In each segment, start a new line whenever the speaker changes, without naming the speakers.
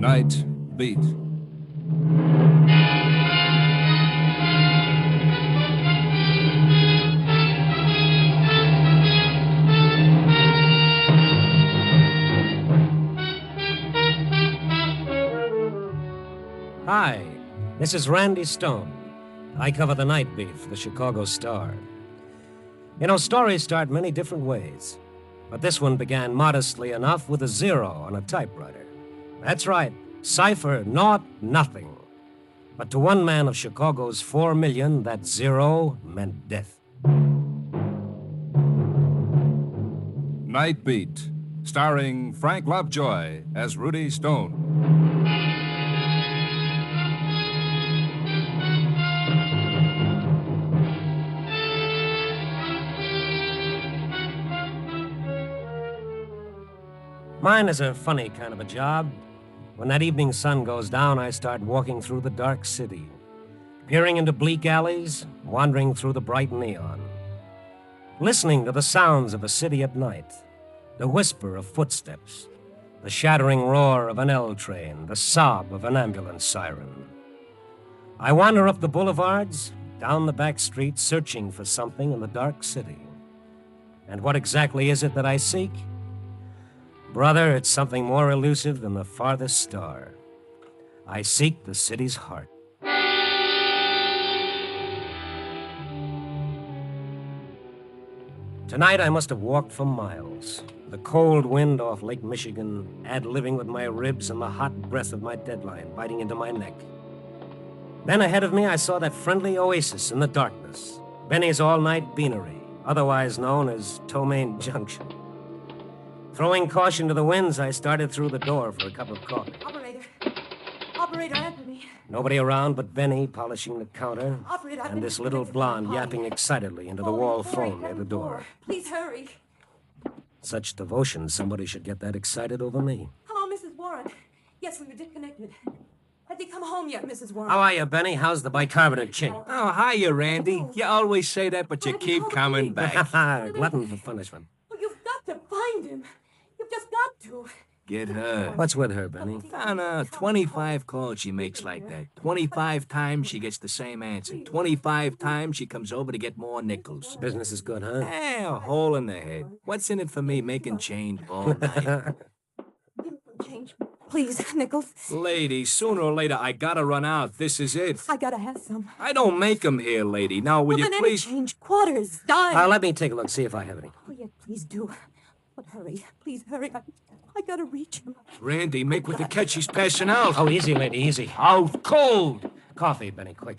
Night Beat.
Hi, this is Randy Stone. I cover the night beat for the Chicago Star. You know, stories start many different ways, but this one began modestly enough with a 0 on a typewriter. That's right, cipher, naught, nothing. But to one man of Chicago's 4 million, that 0 meant death.
Night Beat, starring Frank Lovejoy as Rudy Stone.
Mine is a funny kind of a job. When that evening sun goes down, I start walking through the dark city, peering into bleak alleys, wandering through the bright neon, listening to the sounds of a city at night, the whisper of footsteps, the shattering roar of an L train, the sob of an ambulance siren. I wander up the boulevards, down the back streets, searching for something in the dark city. And what exactly is it that I seek? Brother, it's something more elusive than the farthest star. I seek the city's heart. Tonight I must have walked for miles. The cold wind off Lake Michigan, ad-libbing with my ribs and the hot breath of my deadline biting into my neck. Then ahead of me I saw that friendly oasis in the darkness, Benny's all-night beanery, otherwise known as Tomaine Junction. Throwing caution to the winds, I started through the door for a cup of coffee.
Operator, answer me.
Nobody around but Benny polishing the counter,
Operator,
and this little blonde yapping excitedly into the wall phone near the door.
Please hurry.
Such devotion, somebody should get that excited over me.
Hello, Mrs. Warren. Yes, we were disconnected. Has he come home yet, Mrs. Warren?
How are you, Benny? How's the bicarbonate chink?
Oh, hiya, Randy. You always say that, but you keep coming back.
Glutton for punishment.
Well, you've got to find him. You've just got to.
Get her.
What's with her, Benny?
I don't know, 25 calls she makes like that. 25 times she gets the same answer. 25 times she comes over to get more nickels.
Business is good, huh?
Eh, a hole in the head. What's in it for me making change all night?
Change. Please, Nichols.
Lady, sooner or later I gotta run out. This is it.
I gotta have some.
I don't make 'em here, lady. Now, will you
then
please...
any change, quarters, dimes.
Let me take a look, see if I have any.
Oh, yeah, please do. But hurry. Please hurry. I gotta reach him.
Randy, make with the catch. He's passing out.
Oh, easy, lady, easy.
Out cold.
Coffee, Benny, quick.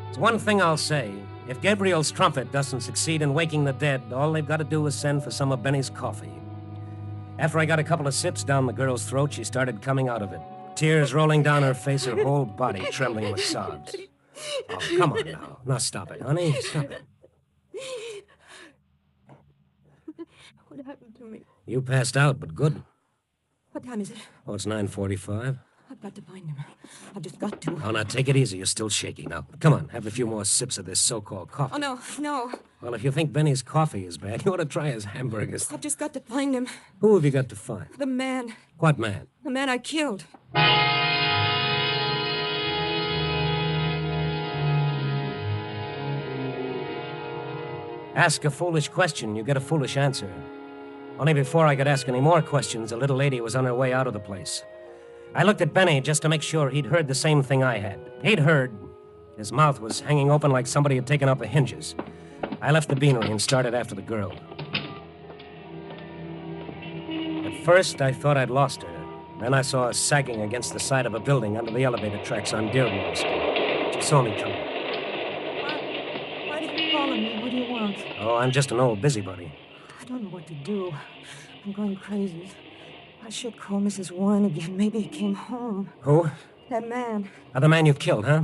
It's one thing I'll say. If Gabriel's trumpet doesn't succeed in waking the dead, all they've got to do is send for some of Benny's coffee. After I got a couple of sips down the girl's throat, she started coming out of it. Tears rolling down her face, her whole body trembling with sobs. Oh, come on now. Now stop it, honey. Stop it.
What happened to me?
You passed out, but good.
What time is it?
Oh, it's 9:45.
I've got to find him. I've just got to.
Oh, now take it easy. You're still shaky. Now, come on. Have a few more sips of this so-called coffee.
Oh, no.
Well, if you think Benny's coffee is bad, you ought to try his hamburgers.
I've just got to find him.
Who have you got to find?
The man.
What man?
The man I killed.
Ask a foolish question, you get a foolish answer. Only before I could ask any more questions, a little lady was on her way out of the place. I looked at Benny just to make sure he'd heard the same thing I had. He'd heard. His mouth was hanging open like somebody had taken out the hinges. I left the beanery and started after the girl. At first, I thought I'd lost her. Then I saw her sagging against the side of a building under the elevator tracks on Dearborn Street. She saw me coming.
Why did you call me? What do you want?
Oh, I'm just an old busybody.
I don't know what to do. I'm going crazy. I should call Mrs. Warren again. Maybe he came home.
Who?
That man.
The man you've killed, huh?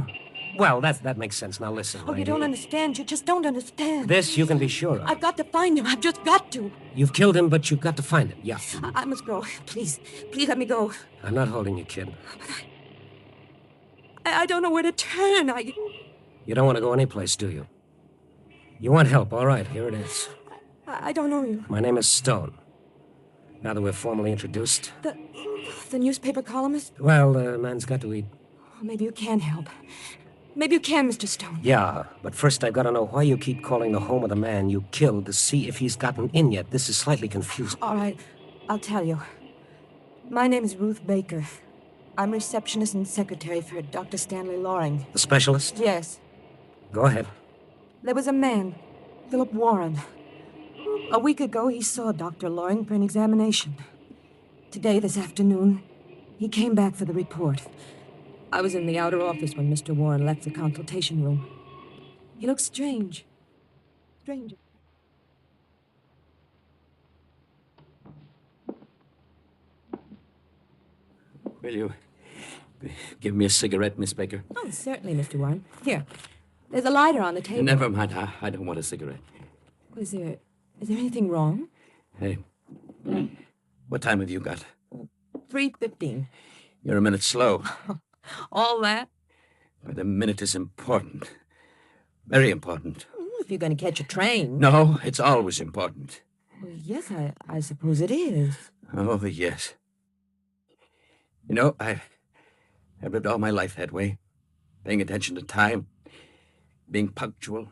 Well, that makes sense. Now listen,
Oh,
lady.
you don't understand. You just don't understand.
This you can be sure of.
I've got to find him. I've just got to.
You've killed him, but you've got to find him. Yeah.
I must go. Please let me go.
I'm not holding you, kid.
I don't know where to turn.
You don't want to go anyplace, do you? You want help? All right, here it is.
I don't know you.
My name is Stone. Now that we're formally introduced.
The newspaper columnist?
Well, man's got to eat.
Maybe you can help. Maybe you can, Mr. Stone.
Yeah, but first I've got to know why you keep calling the home of the man you killed to see if he's gotten in yet. This is slightly confusing.
All right, I'll tell you. My name is Ruth Baker. I'm receptionist and secretary for Dr. Stanley Loring.
The specialist?
Yes.
Go ahead.
There was a man, Philip Warren. A week ago, he saw Dr. Loring for an examination. Today, this afternoon, he came back for the report. I was in the outer office when Mr. Warren left the consultation room. He looked strange. Stranger.
Will you give me a cigarette, Miss Baker?
Oh, certainly, Mr. Warren. Here. There's a lighter on the table.
Never mind. I don't want a cigarette.
Is there anything wrong?
Hey, what time have you got?
3:15.
You're a minute slow.
All that?
But a minute is important. Very important.
If you're going to catch a train.
No, it's always important.
Well, yes, I suppose it is.
Oh, yes. You know, I've lived all my life that way. Paying attention to time. Being punctual.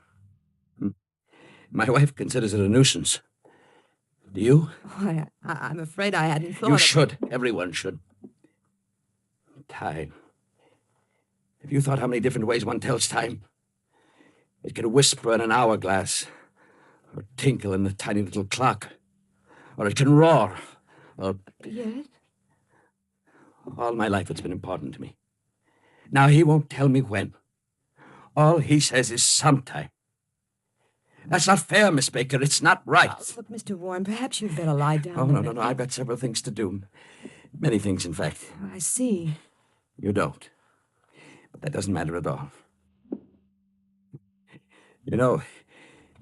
My wife considers it a nuisance. Do you?
Oh, I'm afraid I hadn't thought
You
of...
should. Everyone should. Time. Have you thought how many different ways one tells time? It can whisper in an hourglass, or tinkle in the tiny little clock, or it can roar, or...
Yes?
All my life it's been important to me. Now he won't tell me when. All he says is sometime. That's not fair, Miss Baker. It's not right.
Oh, look, Mr. Warren, perhaps you'd better lie down.
Oh, no. I've got several things to do. Many things, in fact.
I see.
You don't. But that doesn't matter at all. You know,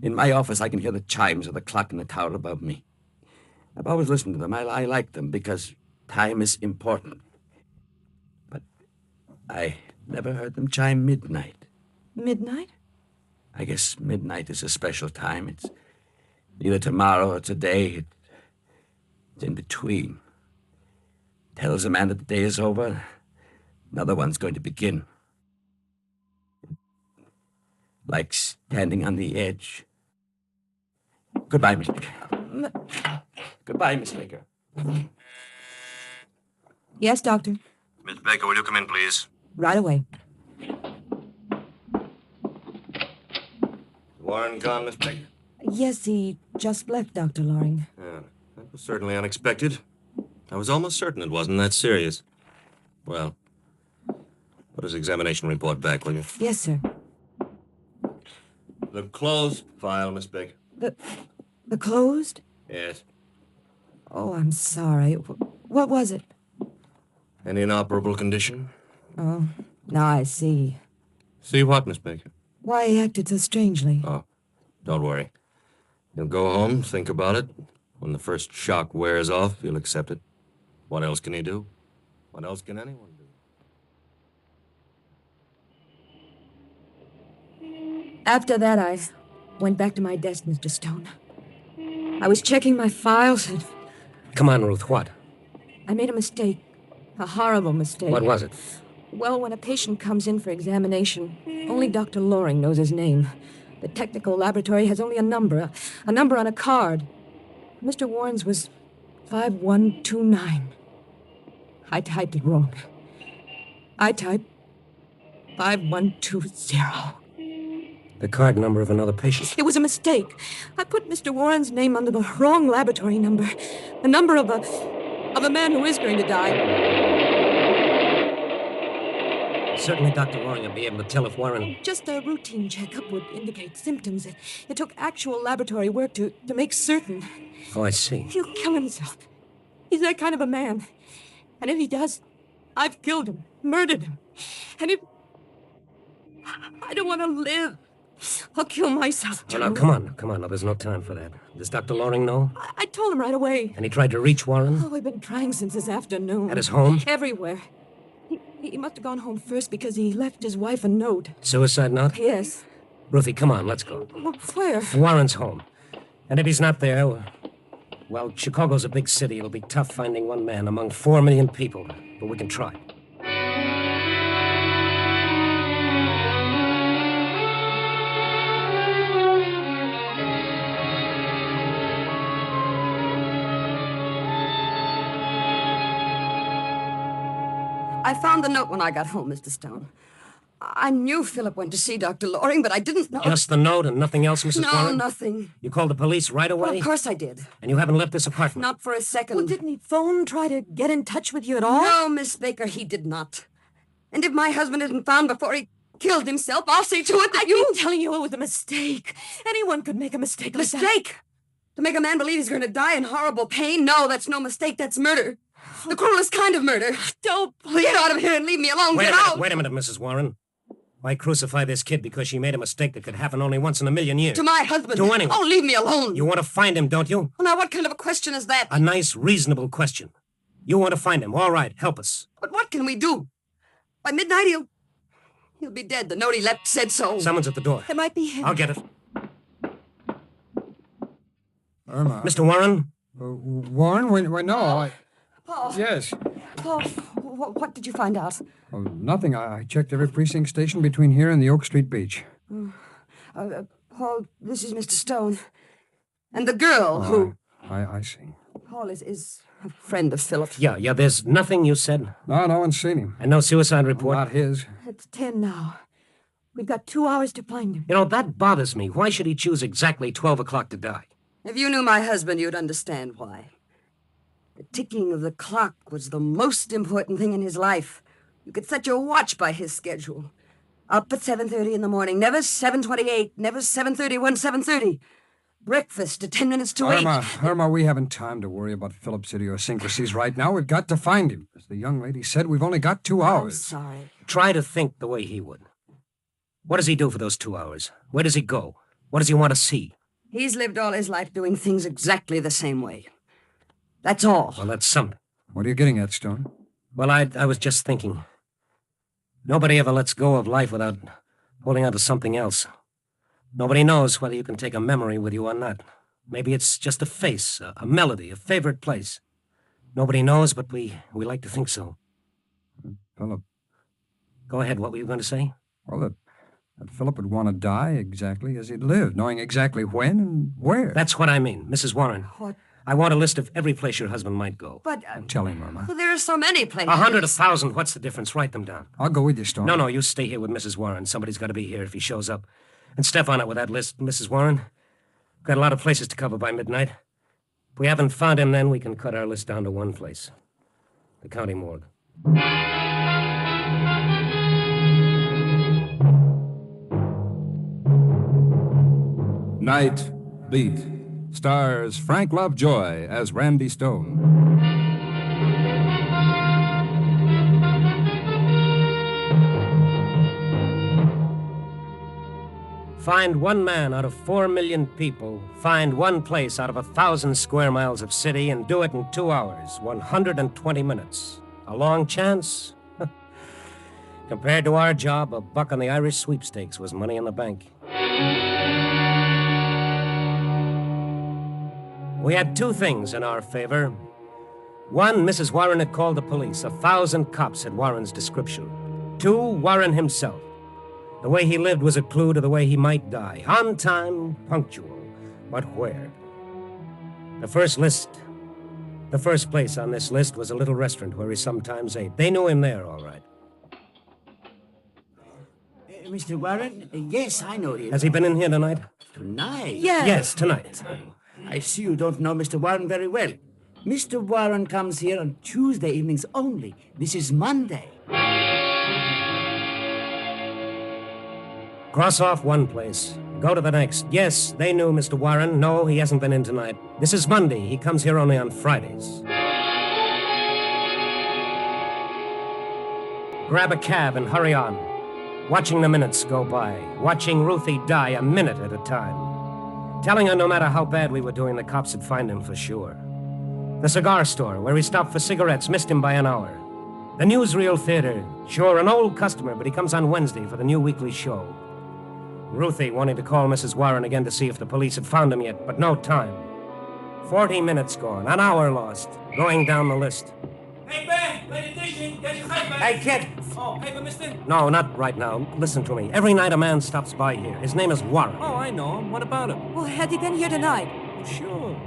in my office I can hear the chimes of the clock in the tower above me. I've always listened to them. I like them because time is important. But I never heard them chime midnight.
Midnight?
I guess midnight is a special time. It's neither tomorrow or today. It's in between. Tells a man that the day is over. Another one's going to begin. Like standing on the edge. Goodbye, Miss Baker. Goodbye, Miss Baker.
Yes, Doctor.
Miss Baker, will you come in, please?
Right away.
Warren gone, Miss Baker?
Yes, he just left, Dr. Loring.
Yeah, that was certainly unexpected. I was almost certain it wasn't that serious. Well, put his examination report back, will you?
Yes, sir.
The closed file, Miss Baker.
The closed?
Yes.
Oh, I'm sorry. What was it?
An inoperable condition?
Oh, now I see.
See what, Miss Baker?
Why he acted so strangely.
Oh, don't worry. You'll go home, think about it. When the first shock wears off, you'll accept it. What else can he do? What else can anyone do?
After that, I went back to my desk, Mr. Stone. I was checking my files and
Come on, Ruth, what?
I made a mistake. A horrible mistake.
What was it?
Well, when a patient comes in for examination, only Dr. Loring knows his name. The technical laboratory has only a number on a card. Mr. Warren's was 5129. I typed it wrong. I typed 5120.
The card number of another patient.
It was a mistake. I put Mr. Warren's name under the wrong laboratory number. The number of a man who is going to die.
Certainly Dr. Loring will be able to tell if Warren...
Just a routine checkup would indicate symptoms. It took actual laboratory work to make certain.
Oh, I see.
He'll kill himself. He's that kind of a man. And if he does, I've killed him, murdered him. And if... I don't want to live. I'll kill myself, too.
Oh, now, come on. Now, there's no time for that. Does Dr. Loring know?
I told him right away.
And he tried to reach Warren?
Oh, we've been trying since this afternoon.
At his home?
Everywhere. He must have gone home first because he left his wife a note.
Suicide note?
Yes.
Ruthie, come on, let's go.
Where?
Warren's home. And if he's not there, well, Chicago's a big city. It'll be tough finding one man among 4 million people, but we can try.
I found the note when I got home, Mr. Stone. I knew Philip went to see Dr. Loring, but I didn't know...
Just the note and nothing else, Mrs.
No,
Warren?
nothing.
You called the police right away?
Well, of course I did.
And you haven't left this apartment?
Not for a second.
Well, didn't he phone, try to get in touch with you at all?
No, Miss Baker, he did not. And if my husband isn't found before he killed himself, I'll see to it that
I've been telling you it was a mistake. Anyone could make a mistake like that.
Mistake? To make a man believe he's going to die in horrible pain? No, that's no mistake. That's murder. The cruelest kind of murder.
Don't...
Get out of here and leave me alone. Get out.
Wait a minute, Mrs. Warren. Why crucify this kid because she made a mistake that could happen only once in a million years?
To my husband.
To anyone.
Oh, leave me alone.
You want to find him, don't you?
Well, now, what kind of a question is that?
A nice, reasonable question. You want to find him. All right, help us.
But what can we do? By midnight, he'll be dead. The note he left said so.
Someone's at the door.
It might be him.
I'll get it.
Irma.
Mr. Warren?
Warren? Wait, no, I...
Paul.
Yes.
Paul, what did you find out?
Oh, nothing. I checked every precinct station between here and the Oak Street beach.
Paul, this is Mr. Stone. And the girl who...
I see.
Paul is a friend of Philip.
Yeah, there's nothing you said?
No one's seen him.
And no suicide report?
Not his.
It's 10 now. We've got 2 hours to find him.
You know, that bothers me. Why should he choose exactly 12 o'clock to die?
If you knew my husband, you'd understand why. The ticking of the clock was the most important thing in his life. You could set your watch by his schedule. Up at 7:30 in the morning, never 7:28, never 7:31, 7:30. Breakfast at 10 minutes to 8.
Irma, we haven't time to worry about Philip's idiosyncrasies right now. We've got to find him. As the young lady said, we've only got 2 hours.
I'm sorry.
Try to think the way he would. What does he do for those 2 hours? Where does he go? What does he want to see?
He's lived all his life doing things exactly the same way. That's all.
Well, that's something.
What are you getting at, Stone?
Well, I was just thinking. Nobody ever lets go of life without holding on to something else. Nobody knows whether you can take a memory with you or not. Maybe it's just a face, a melody, a favorite place. Nobody knows, but we like to think so.
Philip.
Go ahead, what were you going to say?
Well, that Philip would want to die exactly as he'd lived, knowing exactly when and where.
That's what I mean, Mrs. Warren.
What?
I want a list of every place your husband might go.
But...
Tell him, Irma.
well, there are so many places.
100, 1,000, what's the difference? Write them down.
I'll go with you, Stone.
No, you stay here with Mrs. Warren. Somebody's got to be here if he shows up. And step on it with that list, Mrs. Warren. Got a lot of places to cover by midnight. If we haven't found him, then we can cut our list down to one place. The county morgue.
Night Beat stars Frank Lovejoy as Randy Stone.
Find one man out of 4 million people, find one place out of 1,000 square miles of city, and do it in 2 hours, 120 minutes. A long chance? Compared to our job, a buck on the Irish sweepstakes was money in the bank. We had 2 things in our favor. One, Mrs. Warren had called the police. 1,000 cops had Warren's description. 2, Warren himself. The way he lived was a clue to the way he might die. On time, punctual. But where? The first place on this list was a little restaurant where he sometimes ate. They knew him there, all right.
Mr. Warren? Yes, I know him.
Has he been in here tonight?
Tonight?
Yes, tonight.
I see you don't know Mr. Warren very well. Mr. Warren comes here on Tuesday evenings only. This is Monday.
Cross off one place. Go to the next. Yes, they knew Mr. Warren. No, he hasn't been in tonight. This is Monday. He comes here only on Fridays. Grab a cab and hurry on. Watching the minutes go by. Watching Ruthie die a minute at a time. Telling her no matter how bad we were doing, the cops would find him for sure. The cigar store, where he stopped for cigarettes, missed him by an hour. The newsreel theater, sure, an old customer, but he comes on Wednesday for the new weekly show. Ruthie wanted to call Mrs. Warren again to see if the police had found him yet, but no time. 40 minutes gone, an hour lost, going down the list.
Hey, Ben, late edition, get your paper.
Hey, kid!
Oh, paper, mister?
No, not right now. Listen to me. Every night a man stops by here. His name is Warren.
Oh, I know him. What about him?
Well, had he been here tonight?
Sure.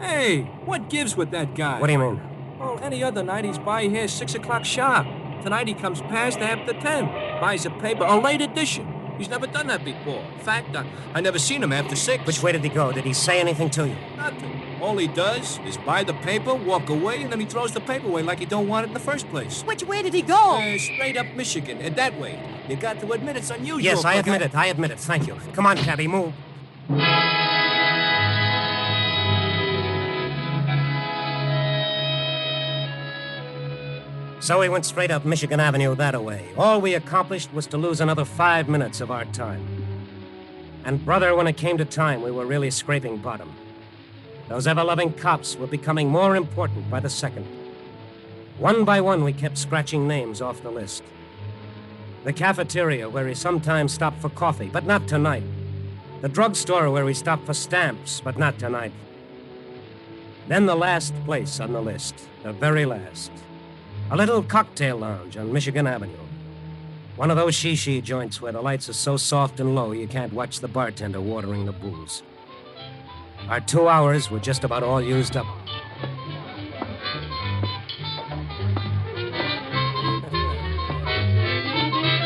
Hey, what gives with that guy?
What do you mean?
Well, any other night he's by here 6 o'clock sharp. Tonight he comes past after 10. Buys a paper, a late edition. He's never done that before. In fact, I never seen him after 6.
Which way did he go? Did he say anything to you?
Nothing. All he does is buy the paper, walk away, and then he throws the paper away like he don't want it in the first place.
Which way did he go?
Straight up Michigan, that way. You got to admit it's unusual.
Yes, I admit it. I admit it. Thank you. Come on, cabby, move. So we went straight up Michigan Avenue that way. All we accomplished was to lose another 5 minutes of our time. And, brother, when it came to time, we were really scraping bottom. Those ever-loving cops were becoming more important by the second. One by one, we kept scratching names off the list. The cafeteria, where we sometimes stopped for coffee, but not tonight. The drugstore, where we stopped for stamps, but not tonight. Then the last place on the list, the very last. A little cocktail lounge on Michigan Avenue. One of those shishi joints where the lights are so soft and low you can't watch the bartender watering the booze. Our 2 hours were just about all used up.
May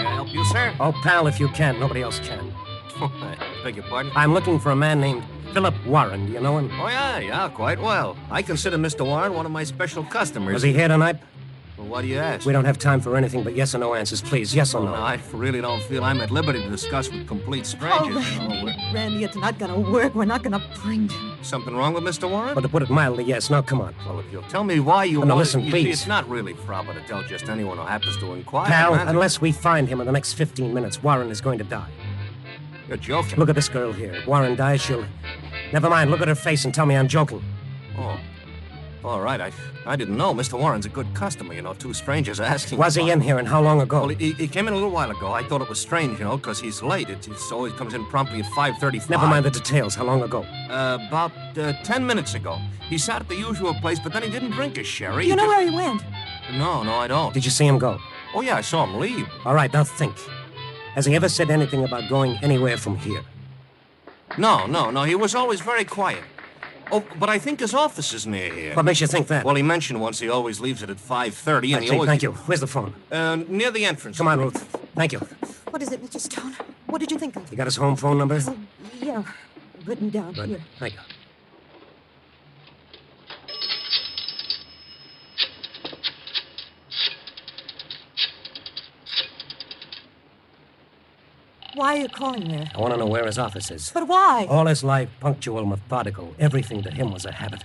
I help you, sir?
Oh, pal, if you can. Nobody else can.
I beg your pardon?
I'm looking for a man named Philip Warren. Do you know him?
Oh, yeah, quite well. I consider Mr. Warren one of my special customers.
Was he here tonight?
Well, why do you ask?
We don't have time for anything but yes or no answers, please. Yes or no?
No, I really don't feel I'm at liberty to discuss with complete strangers.
Randy, it's not gonna work. We're not gonna find him.
Something wrong with Mr. Warren?
But to put it mildly, yes. Now, come on.
Well, if you'll tell me why you
No,
want
listen,
you
please.
See, it's not really proper to tell just anyone who happens to inquire.
Pal,
man.
unless we find him in the next 15 minutes, Warren is going to die.
You're joking.
Look at this girl here. If Warren dies, she'll... Never mind, look at her face and tell me I'm joking.
Oh. All right, I didn't know. Mr. Warren's a good customer, you know. Two strangers asking...
Was he in here and how long ago?
Well, he came in a little while ago. I thought it was strange, you know, because he's late. It always comes in promptly at 5:35.
Never mind the details. How long ago?
About 10 minutes ago. He sat at the usual place, but then he didn't drink his sherry.
You know where he went?
No, I don't.
Did you see him go?
Oh, yeah, I saw him leave.
All right, now think. Has he ever said anything about going anywhere from here?
No. He was always very quiet. Oh, but I think his office is near here.
What makes you think that?
Well, he mentioned once he always leaves it at 5:30, and he always...
Thank you. Where's the phone?
Near the entrance.
Come on, Ruth. Thank you.
What is it, Mr. Stone? What did you think of?
You got his home phone number?
Oh, yeah. Written down
Good.
here.
Thank you.
Why are you calling there?
I want to know where his office is.
But why?
All his life, punctual, methodical. Everything to him was a habit.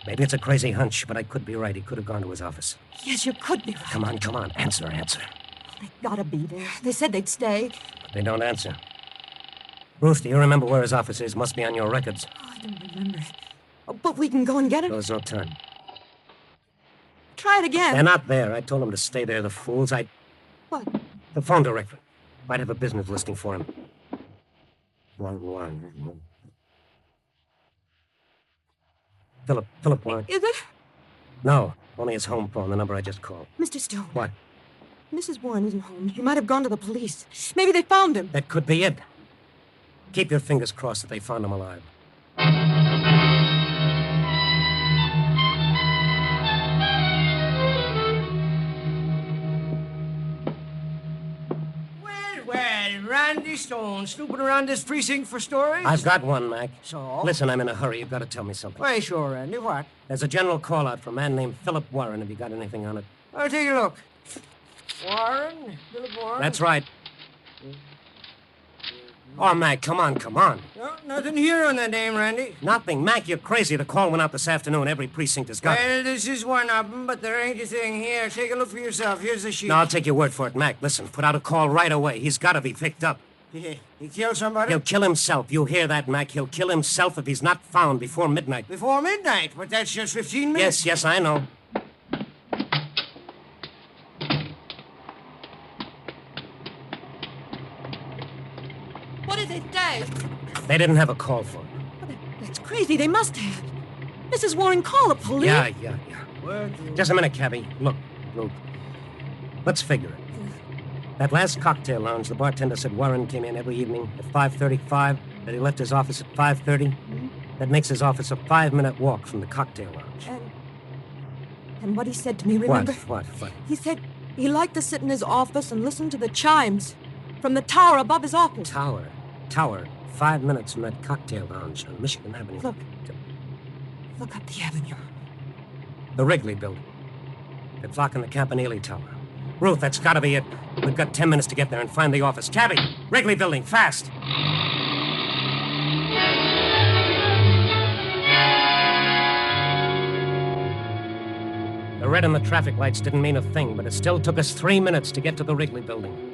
Maybe it's a crazy hunch, but I could be right. He could have gone to his office.
Yes, you could be right.
Come on. Answer.
They gotta be there. They said they'd stay.
But they don't answer. Ruth, do you remember where his office is? Must be on your records.
Oh, I don't remember. Oh, but we can go and get it.
Well, there's no time.
Try it again.
They're not there. I told them to stay there, the fools.
What?
The phone directory. Might have a business listing for him. Philip Warren.
Is it?
No, only his home phone, the number I just called.
Mr. Stone.
What?
Mrs. Warren isn't home. He might have gone to the police. Maybe they found him.
That could be it. Keep your fingers crossed that they found him alive.
Well, Randy Stone, snooping around this precinct for stories?
I've got one, Mac.
So?
Listen, I'm in a hurry. You've got to tell me something.
Why, sure, Randy, what?
There's a general call-out for a man named Philip Warren. Have you got anything on it?
I'll take a look. Warren? Philip Warren?
That's right. Oh, Mac, come on.
No, nothing here on that name, Randy.
Nothing. Mac, you're crazy. The call went out this afternoon. Every precinct has got it.
Well, this is one of them, but there ain't a thing here. Take a look for yourself. Here's the sheet.
No, I'll take your word for it, Mac. Listen, put out a call right away. He's got to be picked up.
He killed somebody?
He'll kill himself. You hear that, Mac? He'll kill himself if he's not found before midnight.
Before midnight? But that's just 15 minutes.
Yes, I know.
What is They're dead.
They didn't have a call for it.
That's crazy. They must have. Mrs. Warren, call the police.
Yeah. Just a minute, Cabby. Look. Let's figure it. That last cocktail lounge, the bartender said Warren came in every evening at 5:35, that he left his office at 5:30. Mm-hmm. That makes his office a 5-minute walk from the cocktail lounge.
And what he said to me, remember?
What?
He said he liked to sit in his office and listen to the chimes from the tower above his office.
Tower. 5 minutes from that cocktail lounge on Michigan Avenue.
Look up the avenue.
The Wrigley building. The clock in the Campanile Tower. Ruth, that's gotta be it. We've got 10 minutes to get there and find the office. Cabby, Wrigley building, fast! The red on the traffic lights didn't mean a thing, but it still took us 3 minutes to get to the Wrigley building.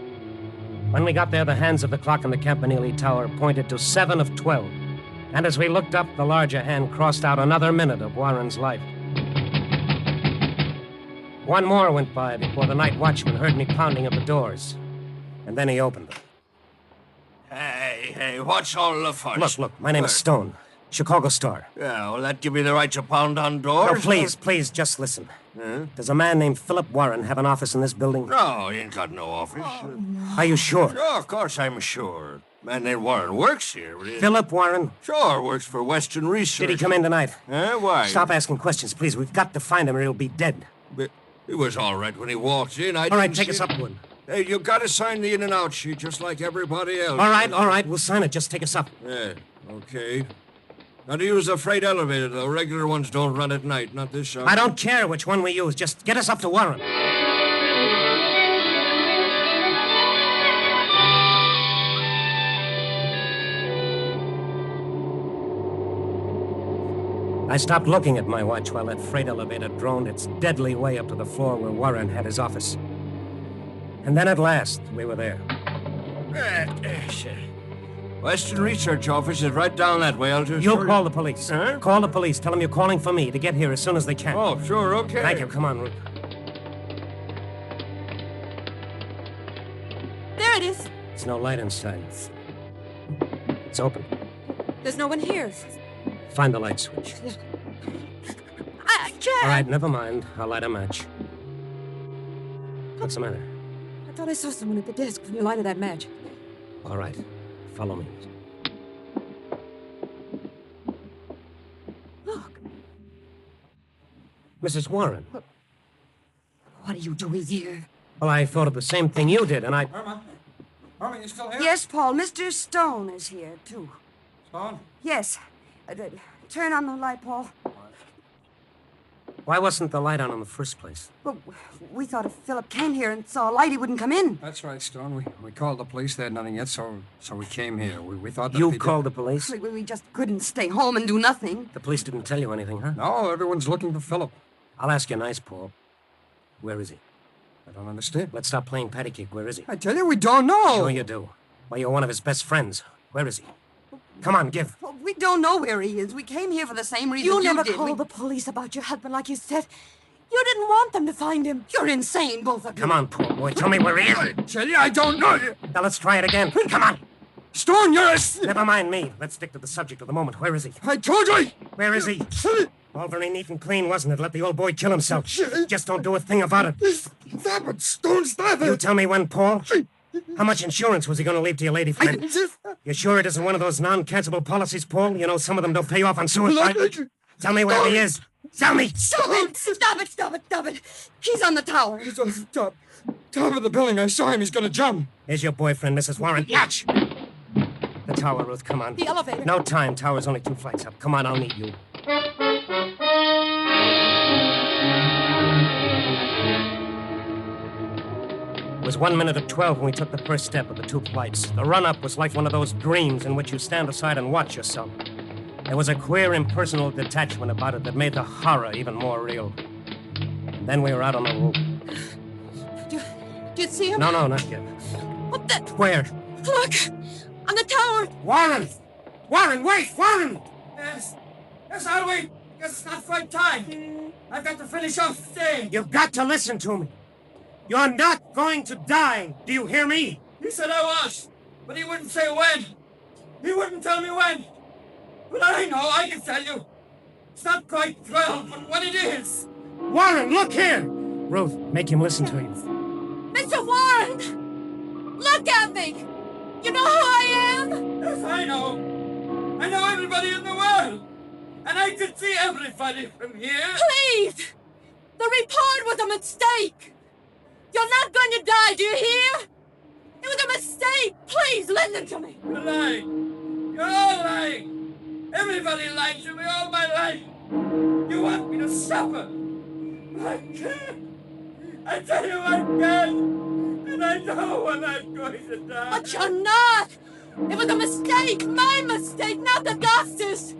When we got there, the hands of the clock in the Campanile Tower pointed to 7 of 12. And as we looked up, the larger hand crossed out another minute of Warren's life. One more went by before the night watchman heard me pounding at the doors. And then he opened them.
Hey, what's all the fuss?
Look, my name is Stone. Chicago Star.
Yeah, will that give me the right to pound on doors?
No, please, just listen. Does a man named Philip Warren have an office in this building?
No, he ain't got no office.
Are you sure?
Sure, of course I'm sure. Man named Warren works here.
Philip Warren?
Sure, works for Western Research.
Did he come in tonight?
Why?
Stop asking questions, please. We've got to find him or he'll be dead.
But he was all right when he walked in.
All right, take us up to him.
Hey, you got to sign the in and out sheet just like everybody else.
All right, we'll sign it. Just take us up.
Yeah, okay. Now, to use a freight elevator, though. Regular ones don't run at night, not this shop.
I don't care which one we use. Just get us up to Warren. I stopped looking at my watch while that freight elevator droned its deadly way up to the floor where Warren had his office. And then at last, we were there.
Western Research Office is right down that way. I'll just...
You'll call the police. Huh? Call the police. Tell them you're calling for me to get here as soon as they can.
Oh, sure, okay.
Thank you. Come on, Ruth.
There it is.
There's no light inside. It's open.
There's no one here.
Find the light switch.
I can't.
All right, never mind. I'll light a match. What's the matter?
I thought I saw someone at the desk when you lighted that match.
All right. Follow me.
Look.
Mrs. Warren.
What are you doing here?
Well, I thought of the same thing you did, and I...
Irma, you still here?
Yes, Paul. Mr. Stone is here, too.
Stone?
Yes. Turn on the light, Paul.
Why wasn't the light on in the first place?
Well, we thought if Philip came here and saw a light, he wouldn't come in.
That's right, Stone. We called the police. They had nothing yet, so we came here. We thought that...
You called the police?
We just couldn't stay home and do nothing.
The police didn't tell you anything, huh?
No, everyone's looking for Philip.
I'll ask you nice, Paul. Where is he?
I don't understand.
Let's stop playing patty cake. Where is he?
I tell you, we don't know.
Sure you do. Well, you're one of his best friends. Where is he? Come on, give.
Well, we don't know where he is. We came here for the same reason
You
you
never
did.
called the police about your husband like you said. You didn't want them to find him.
You're insane, both of you.
Come on, poor boy. Tell me where he is.
I tell you, I don't know.
Now let's try it again. Come on.
Stone, you're a...
Never mind me. Let's stick to the subject of the moment. Where is he?
I told you.
Where is he? All very neat and clean, wasn't it? Let the old boy kill himself. Just don't do a thing about it.
Stop it, Stone, stop it.
You tell me when, Paul. How much insurance was he going to leave to your lady friend? You sure it isn't one of those non-cancelable policies, Paul? You know, some of them don't pay off on suicide. Tell me where he is. Tell me.
Stop it. He's on the tower.
He's on the top of the building. I saw him. He's going to jump.
Here's your boyfriend, Mrs. Warren. Catch! The tower, Ruth, come on.
The elevator.
No time. Tower's only 2 flights up. Come on, I'll meet you. It was 1 minute of 12 when we took the first step of the 2 flights. The run-up was like one of those dreams in which you stand aside and watch yourself. There was a queer, impersonal detachment about it that made the horror even more real. And then we were out on the roof.
Do you see him?
No, not yet.
What the?
Where?
Look! On the tower!
Warren! Warren, wait! Warren!
Yes, I'll wait. Guess it's not flight time. I've got to finish off the day.
You've got to listen to me. You're not going to die. Do you hear me?
He said I was, but he wouldn't say when.
He wouldn't tell me when. But I know, I can tell you. It's not quite 12, but what it is.
Warren, look here! Ruth, make him listen to you.
Mr. Warren! Look at me! You know who I am?
Yes, I know. I know everybody in the world. And I can see everybody from here.
Please! The report was a mistake! You're not going to die, do you hear? It was a mistake! Please, listen to me!
You're lying. You're all lying. Everybody lied to me all my life. You want me to suffer. I can't. I tell you I can't. And I know when I'm going to die.
But you're not! It was a mistake! My mistake, not the doctor's!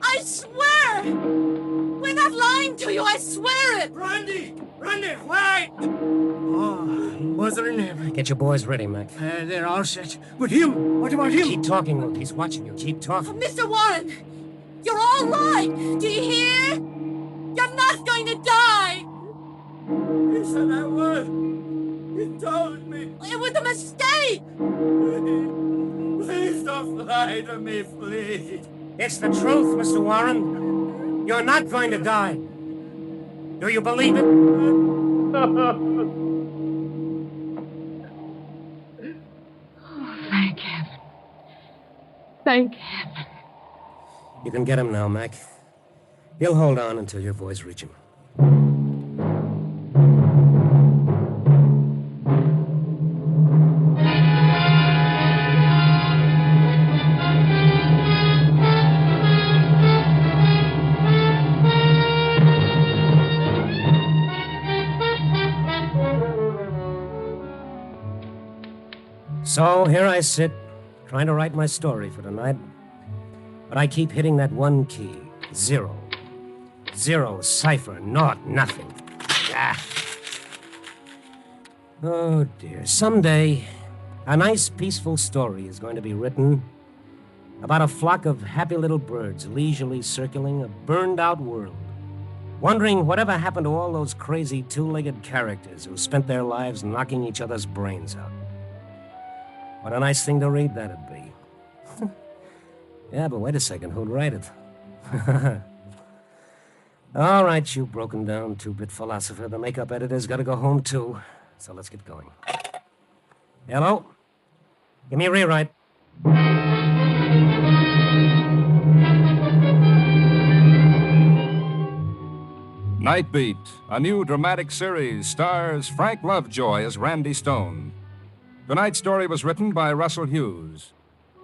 I swear! We're not lying to you, I swear it!
Randy! Randy, wait!
Oh, mother in heaven.
Get your boys ready, Mac.
They're all set. But him? What about him?
Keep talking, Luke. He's watching you. Keep talking.
Mr. Warren! You're all right! Do you hear? You're not going to die!
He said I would. He told me.
It was a mistake!
Please don't lie to me, please.
It's the truth, Mr. Warren. You're not going to die. Do you believe it?
Thank heaven. Thank heaven.
You can get him now, Mac. He'll hold on until your boys reach him. So here I sit, trying to write my story for tonight. But I keep hitting that one key. 0. 0, cipher, naught, nothing. Ah. Oh, dear. Someday, a nice, peaceful story is going to be written about a flock of happy little birds leisurely circling a burned-out world, wondering whatever happened to all those crazy two-legged characters who spent their lives knocking each other's brains out. What a nice thing to read that'd be. Yeah, but wait a second, who'd write it? All right, you broken-down two-bit philosopher. The makeup editor's got to go home, too. So let's get going. Hello? Give me a rewrite.
Night Beat, a new dramatic series, stars Frank Lovejoy as Randy Stone. Tonight's story was written by Russell Hughes.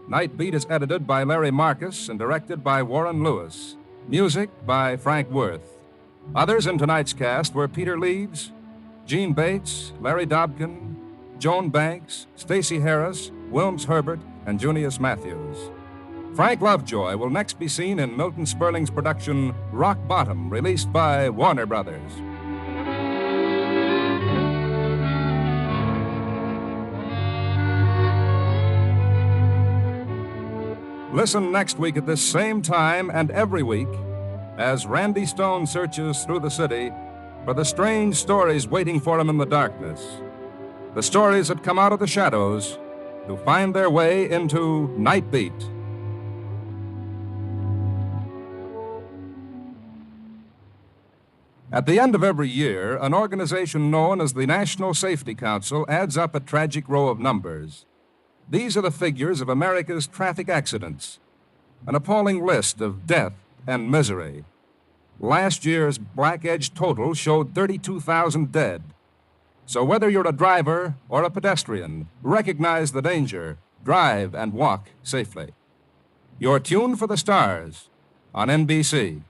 Night Beat is edited by Larry Marcus and directed by Warren Lewis. Music by Frank Worth. Others in tonight's cast were Peter Leeds, Gene Bates, Larry Dobkin, Joan Banks, Stacey Harris, Wilms Herbert, and Junius Matthews. Frank Lovejoy will next be seen in Milton Sperling's production Rock Bottom, released by Warner Brothers. Listen next week at this same time and every week as Randy Stone searches through the city for the strange stories waiting for him in the darkness. The stories that come out of the shadows to find their way into Night Beat. At the end of every year, an organization known as the National Safety Council adds up a tragic row of numbers. These are the figures of America's traffic accidents, an appalling list of death and misery. Last year's Black Edge total showed 32,000 dead. So whether you're a driver or a pedestrian, recognize the danger, drive and walk safely. You're tuned for the stars on NBC.